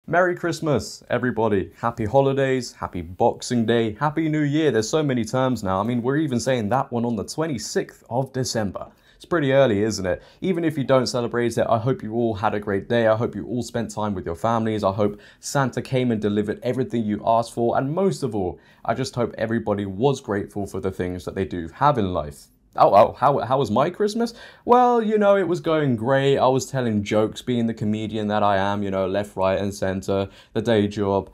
Merry Christmas, everybody. Happy holidays, happy Boxing Day, happy New Year. There's so many terms now. I mean, we're even saying that one on the 26th of December. It's pretty early, isn't it? Even if you don't celebrate it, I hope you all had a great day. I hope you all spent time with your families. I hope Santa came and delivered everything you asked for. And most of all, I just hope everybody was grateful for the things that they do have in life. How was my Christmas? Well, you know, it was going great. I was telling jokes, being the comedian that I am, you know, left, right and center, the day job.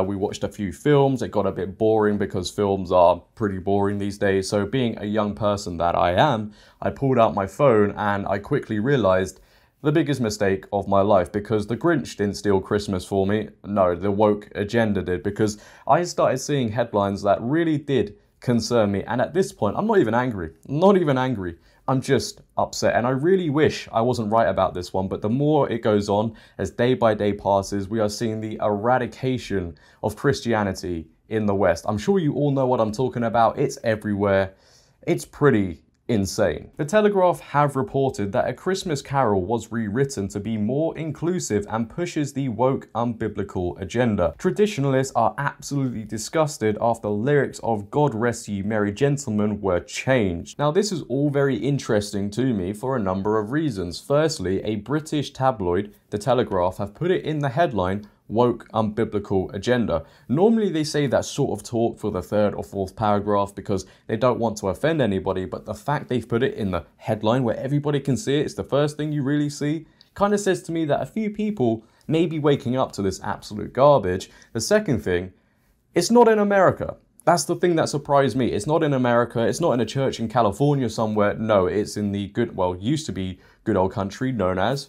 We watched a few films. It got a bit boring because films are pretty boring these days. So being a young person that I am, I pulled out my phone and I quickly realized the biggest mistake of my life, because the Grinch didn't steal Christmas for me. No, the woke agenda did, because I started seeing headlines that really did concern me, and at this point I'm not even angry, I'm just upset, and I really wish I wasn't right about this one, but the more it goes on, as day by day passes, we are seeing the eradication of Christianity in the West. I'm sure you all know what I'm talking about. It's everywhere. It's pretty insane. The Telegraph have reported that A Christmas Carol was rewritten to be more inclusive and pushes the woke unbiblical agenda. Traditionalists are absolutely disgusted after lyrics of God Rest Ye Merry Gentlemen were changed. Now this is all very interesting to me for a number of reasons. Firstly, a British tabloid, The Telegraph, have put it in the headline, woke unbiblical agenda. Normally they say that sort of talk for the third or fourth paragraph because they don't want to offend anybody, but the fact they've put it in the headline where everybody can see it, it's the first thing you really see, kind of says to me that a few people may be waking up to this absolute garbage. The second thing, it's not in America. That's the thing that surprised me. It's not in America, it's not in a church in California somewhere. No, it's in the used to be good old country known as,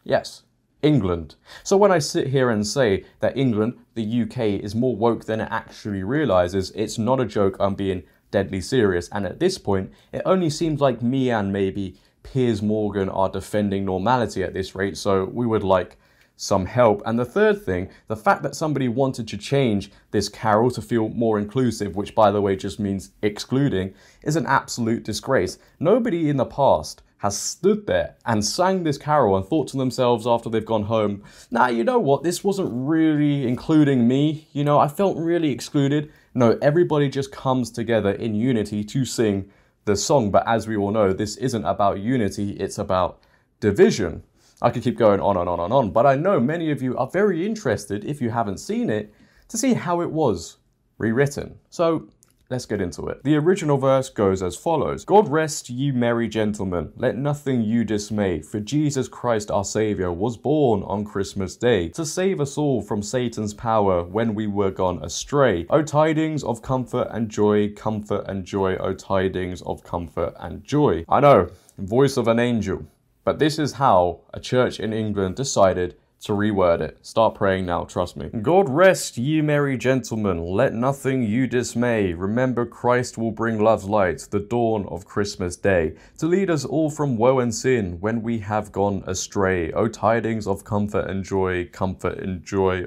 yes, England. So when I sit here and say that England, the UK, is more woke than it actually realizes, it's not a joke, I'm being deadly serious. And at this point, it only seems like me and maybe Piers Morgan are defending normality at this rate, so we would like some help. And the third thing, the fact that somebody wanted to change this carol to feel more inclusive, which by the way just means excluding, is an absolute disgrace. Nobody in the past has stood there and sang this carol and thought to themselves after they've gone home, nah, you know what, this wasn't really including me, you know, I felt really excluded. No, everybody just comes together in unity to sing the song. But as we all know, this isn't about unity, it's about division. I could keep going on and on and on, but I know many of you are very interested, if you haven't seen it, to see how it was rewritten. So let's get into it. The original verse goes as follows. God rest ye merry gentlemen, let nothing you dismay, for Jesus Christ our Saviour was born on Christmas Day, to save us all from Satan's power when we were gone astray. O tidings of comfort and joy, O tidings of comfort and joy. I know, voice of an angel, but this is how a church in England decided to reword it. Start praying now, trust me. God rest ye merry gentlemen, let nothing you dismay. Remember Christ will bring love's light, the dawn of Christmas Day, to lead us all from woe and sin when we have gone astray. O tidings of comfort and joy,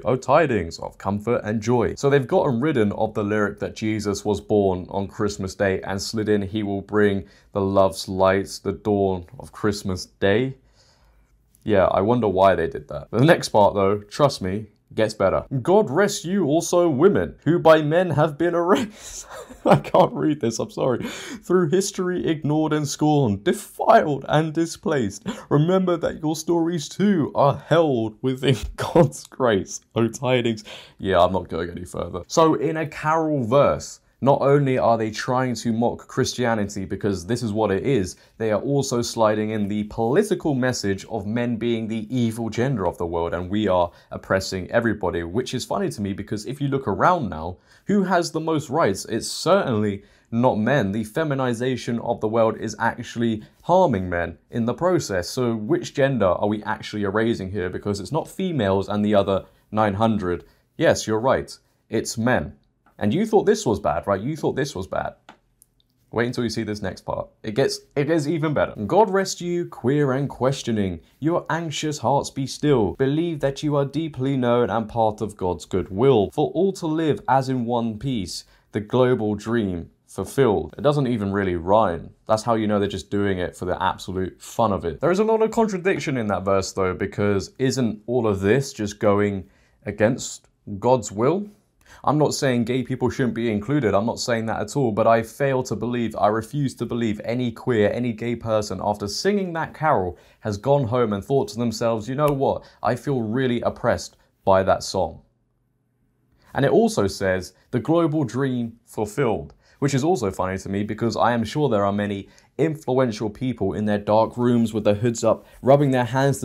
O tidings of comfort and joy. So they've gotten rid of the lyric that Jesus was born on Christmas Day and slid in he will bring the love's light, the dawn of Christmas Day. Yeah, I wonder why they did that. The next part though, trust me, gets better. God rest you also women, who by men have been erased. I can't read this, I'm sorry. Through history ignored and scorned, defiled and displaced. Remember that your stories too are held within God's grace. O tidings. Yeah, I'm not going any further. So in a carol verse, not only are they trying to mock Christianity, because this is what it is, they are also sliding in the political message of men being the evil gender of the world and we are oppressing everybody, which is funny to me because if you look around now, who has the most rights? It's certainly not men. The feminization of the world is actually harming men in the process. So which gender are we actually erasing here? Because it's not females and the other 900. Yes, you're right. It's men. And you thought this was bad, right? You thought this was bad. Wait until you see this next part. It gets even better. God rest you, queer and questioning. Your anxious hearts be still. Believe that you are deeply known and part of God's good will. For all to live as in one piece, the global dream fulfilled. It doesn't even really rhyme. That's how you know they're just doing it for the absolute fun of it. There is a lot of contradiction in that verse though, because isn't all of this just going against God's will. I'm not saying gay people shouldn't be included, I'm not saying that at all, but I fail to believe, I refuse to believe any queer, any gay person after singing that carol has gone home and thought to themselves, you know what, I feel really oppressed by that song. And it also says, the global dream fulfilled, which is also funny to me because I am sure there are many influential people in their dark rooms with their hoods up, rubbing their hands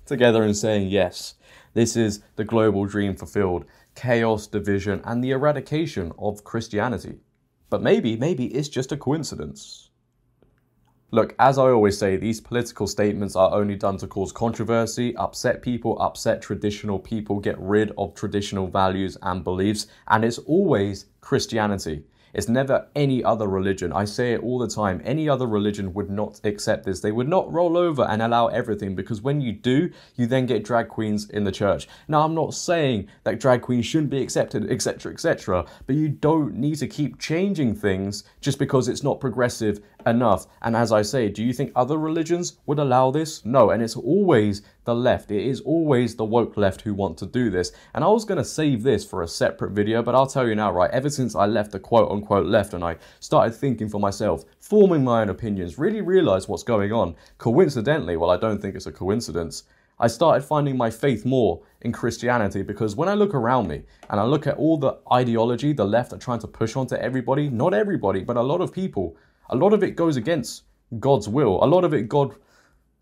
together and saying, yes, this is the global dream fulfilled. Chaos, division, and the eradication of Christianity. But maybe it's just a coincidence. Look, as I always say, these political statements are only done to cause controversy, upset people, upset traditional people, get rid of traditional values and beliefs, and it's always Christianity. It's never any other religion. I say it all the time. Any other religion would not accept this. They would not roll over and allow everything, because when you do, you then get drag queens in the church. Now, I'm not saying that drag queens shouldn't be accepted, etc., etc., but you don't need to keep changing things just because it's not progressive enough. And as I say, do you think other religions would allow this? No, and it's always the left. It is always the woke left who want to do this. And I was going to save this for a separate video, but I'll tell you now, right, ever since I left the quote-unquote left and I started thinking for myself, forming my own opinions, really realised what's going on, coincidentally, well, I don't think it's a coincidence, I started finding my faith more in Christianity, because when I look around me and I look at all the ideology the left are trying to push onto everybody, not everybody, but a lot of people, a lot of it goes against God's will. A lot of it, God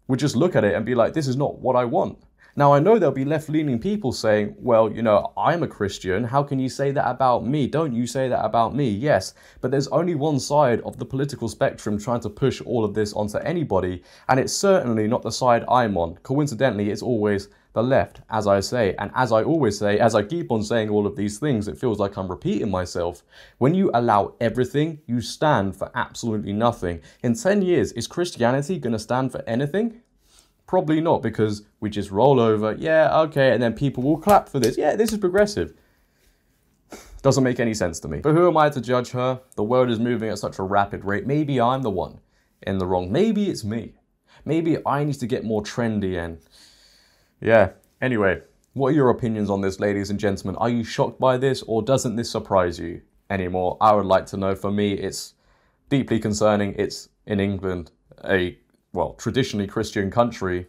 would just look at it and be like, this is not what I want. Now, I know there'll be left-leaning people saying, well, you know, I'm a Christian. How can you say that about me? Don't you say that about me? Yes, but there's only one side of the political spectrum trying to push all of this onto anybody, and it's certainly not the side I'm on. Coincidentally, it's always the left, as I say. And as I always say, as I keep on saying all of these things, it feels like I'm repeating myself. When you allow everything, you stand for absolutely nothing. In 10 years, is Christianity going to stand for anything? Probably not, because we just roll over, yeah, okay, and then people will clap for this. Yeah, this is progressive. Doesn't make any sense to me. But who am I to judge her? The world is moving at such a rapid rate. Maybe I'm the one in the wrong. Maybe it's me. Maybe I need to get more trendy and... yeah. Anyway, what are your opinions on this, ladies and gentlemen? Are you shocked by this, or doesn't this surprise you anymore? I would like to know. For me, it's deeply concerning. It's in England, a traditionally Christian country,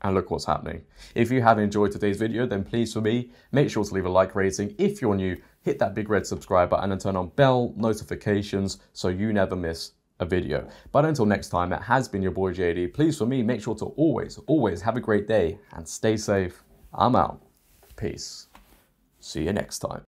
and look what's happening. If you have enjoyed today's video, then please, for me, make sure to leave a like rating. If you're new, hit that big red subscribe button and turn on bell notifications so you never miss a video. But until next time, it has been your boy JD. Please, for me, make sure to always have a great day and stay safe. I'm out. Peace. See you next time.